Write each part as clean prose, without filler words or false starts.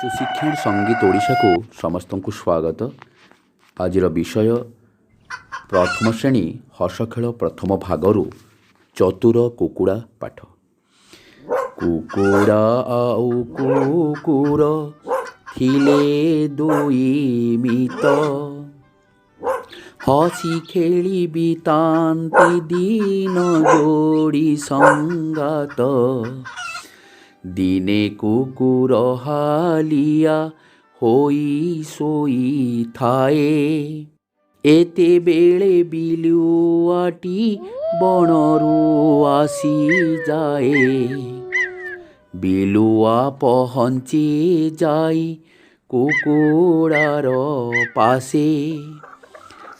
सुशिक्षण संगीत ओडिशा को समस्त को स्वागत। आज विषय प्रथम श्रेणी हस खेल प्रथम भागरु चतुर कुकुड़ा पाठ। कुकुड़ा आउ कुकुर थिले दुई मित, हसी खेली बितान्ति दिन जोड़ी संगात। दिने कुकुर हालिया होई सोई थाए, एते बेले बिलुआटी बनरू आसी जाए। बिलुआ पहंची जाई कुकुड़ार पासे,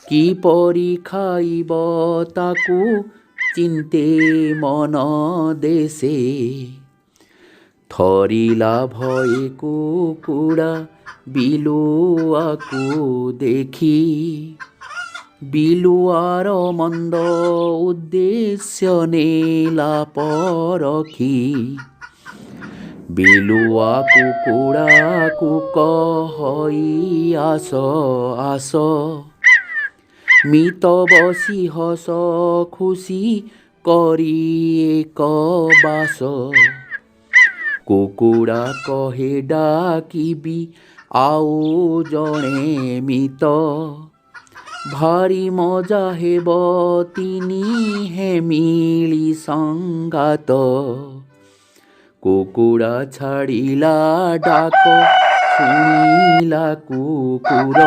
किपरि खाइब ताकू चिंते मन देसे। थरिला भय कुकुड़ा बिलुआ को देखी, बिलुआर मंद उद्देश्य नेला परखी। बिलुआ कुकुड़ा को कहि आस आस, मित बसी हस खुशी करी एक बास। कुकुड़ा कहे डाकिबी आउ जणे मित, भारी मजा हेब तिनी हे मिली संगात। कुकुड़ा छाड़िला डाक शुणिला कुकुर,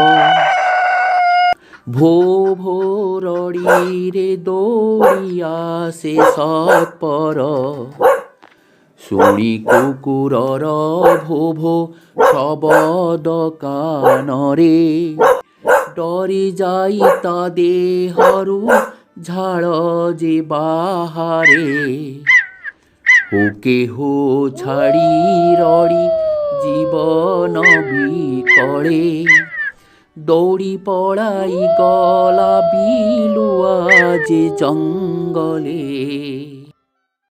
भो भो रड़ी रे दौड़ी आसे सत्पर। शुणी कुकुरर भो भो शब्द कानरे, डरी जाई ता देहरु झाल जे बाहारे। हुके हो छाड़ी रड़ी जीवन बिकले, दौड़ी पड़ाई गला बिलुआ जे जंगले।